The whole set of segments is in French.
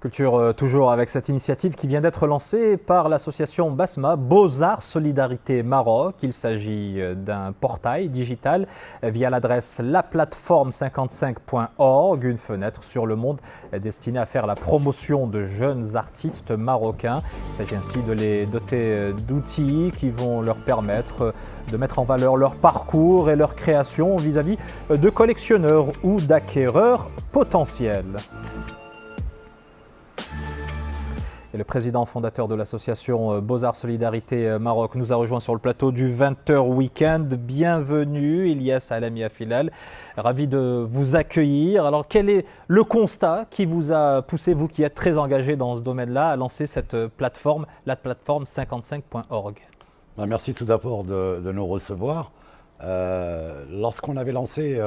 Culture toujours avec cette initiative qui vient d'être lancée par l'association Basma, Beaux-Arts Solidarité Maroc. Il s'agit d'un portail digital via l'adresse laplateforme55.org, une fenêtre sur le monde destinée à faire la promotion de jeunes artistes marocains. Il s'agit ainsi de les doter d'outils qui vont leur permettre de mettre en valeur leur parcours et leur création vis-à-vis de collectionneurs ou d'acquéreurs potentiels. Et le président fondateur de l'association Beaux-Arts Solidarité Maroc nous a rejoint sur le plateau du 20h Week-end. Bienvenue Ilyas Alami Filal, ravi de vous accueillir. Alors quel est le constat qui vous a poussé, vous qui êtes très engagé dans ce domaine-là, à lancer cette plateforme, la plateforme 55.org? Merci tout d'abord de nous recevoir. Lorsqu'on avait lancé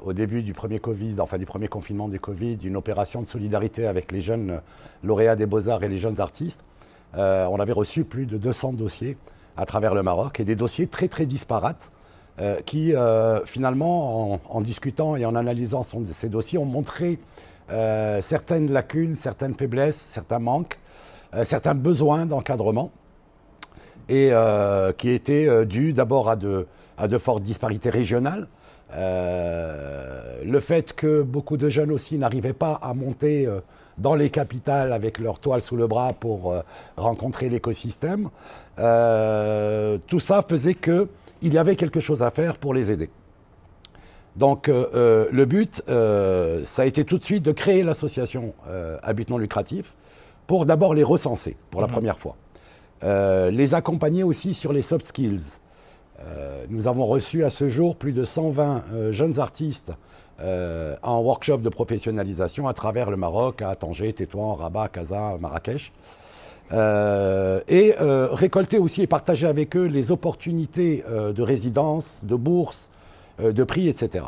au début du premier Covid, enfin du premier confinement du Covid, une opération de solidarité avec les jeunes lauréats des Beaux-Arts et les jeunes artistes, on avait reçu plus de 200 dossiers à travers le Maroc, et des dossiers très très disparates qui finalement, en discutant et en analysant ces dossiers, ont montré certaines lacunes, certaines faiblesses, certains manques, certains besoins d'encadrement, et qui étaient dus d'abord à de fortes disparités régionales. Le fait que beaucoup de jeunes aussi n'arrivaient pas à monter dans les capitales avec leur toile sous le bras pour rencontrer l'écosystème, tout ça faisait qu'il y avait quelque chose à faire pour les aider. Donc le but, ça a été tout de suite de créer l'association à but non lucratif pour d'abord les recenser pour la première fois. Les accompagner aussi sur les soft skills. Nous avons reçu à ce jour plus de 120 jeunes artistes en workshop de professionnalisation à travers le Maroc, à Tanger, Tétouan, Rabat, Casa, Marrakech. Récolter aussi et partager avec eux les opportunités de résidence, de bourse, de prix, etc.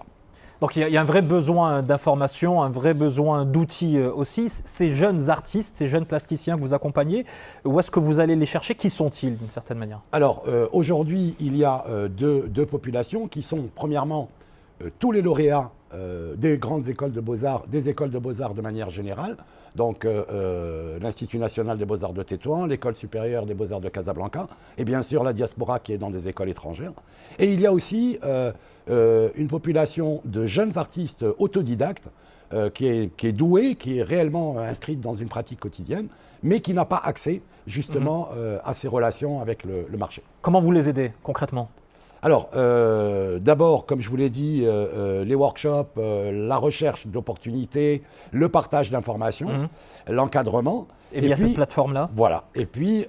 Donc il y a un vrai besoin d'information, un vrai besoin d'outils aussi. Ces jeunes artistes, ces jeunes plasticiens que vous accompagnez, où est-ce que vous allez les chercher? Qui sont-ils d'une certaine manière? Alors aujourd'hui, il y a deux populations qui sont premièrement tous les lauréats des grandes écoles de beaux-arts, des écoles de beaux-arts de manière générale. Donc l'Institut national des beaux-arts de Tétouan, l'École supérieure des beaux-arts de Casablanca, et bien sûr la diaspora qui est dans des écoles étrangères. Et il y a aussi une population de jeunes artistes autodidactes qui est douée, qui est réellement inscrite dans une pratique quotidienne, mais qui n'a pas accès justement à ces relations avec le marché. Comment vous les aidez concrètement? Alors, d'abord, comme je vous l'ai dit, les workshops, la recherche d'opportunités, le partage d'informations, l'encadrement. Et via cette plateforme-là? Voilà. Et puis,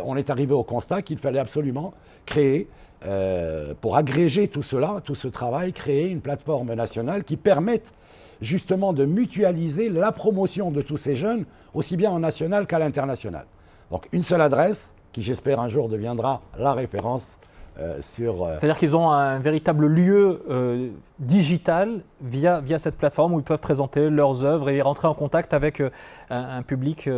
on est arrivé au constat qu'il fallait absolument créer, pour agréger tout cela, tout ce travail, créer une plateforme nationale qui permette justement de mutualiser la promotion de tous ces jeunes, aussi bien en national qu'à l'international. Donc, une seule adresse, qui j'espère un jour deviendra la référence. C'est-à-dire qu'ils ont un véritable lieu digital via cette plateforme où ils peuvent présenter leurs œuvres et rentrer en contact avec un public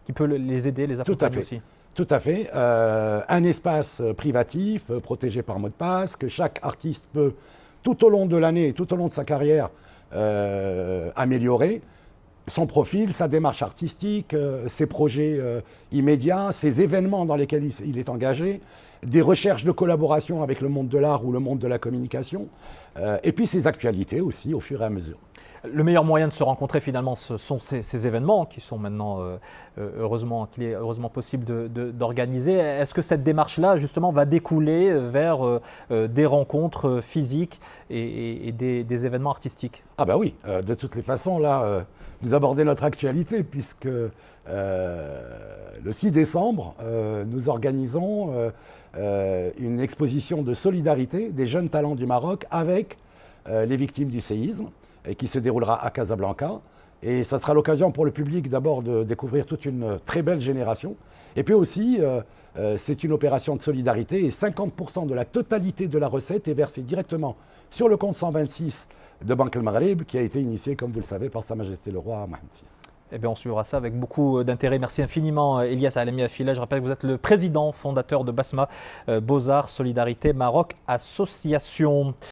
qui peut les aider, les accompagner aussi. Tout à fait. Un espace privatif, protégé par mot de passe, que chaque artiste peut, tout au long de l'année, tout au long de sa carrière, améliorer son profil, sa démarche artistique, ses projets immédiats, ses événements dans lesquels il est engagé, des recherches de collaboration avec le monde de l'art ou le monde de la communication, et puis ses actualités aussi au fur et à mesure. Le meilleur moyen de se rencontrer finalement, ce sont ces événements qui sont maintenant qu'il est heureusement possible d'organiser. Est-ce que cette démarche-là justement va découler vers des rencontres physiques et des événements artistiques? Ah bah oui, de toutes les façons là, vous abordez notre actualité puisque le 6 décembre, nous organisons une exposition de solidarité des jeunes talents du Maroc avec les victimes du séisme, et qui se déroulera à Casablanca. Et ça sera l'occasion pour le public d'abord de découvrir toute une très belle génération. Et puis aussi, c'est une opération de solidarité et 50% de la totalité de la recette est versée directement sur le compte 126 de Banque El Maghreb, qui a été initié, comme vous le savez, par Sa Majesté le Roi Mohamed VI. Eh bien, on suivra ça avec beaucoup d'intérêt. Merci infiniment, Ilyas Alami Filal. Je rappelle que vous êtes le président fondateur de Basma, Beaux-Arts Solidarité Maroc Association.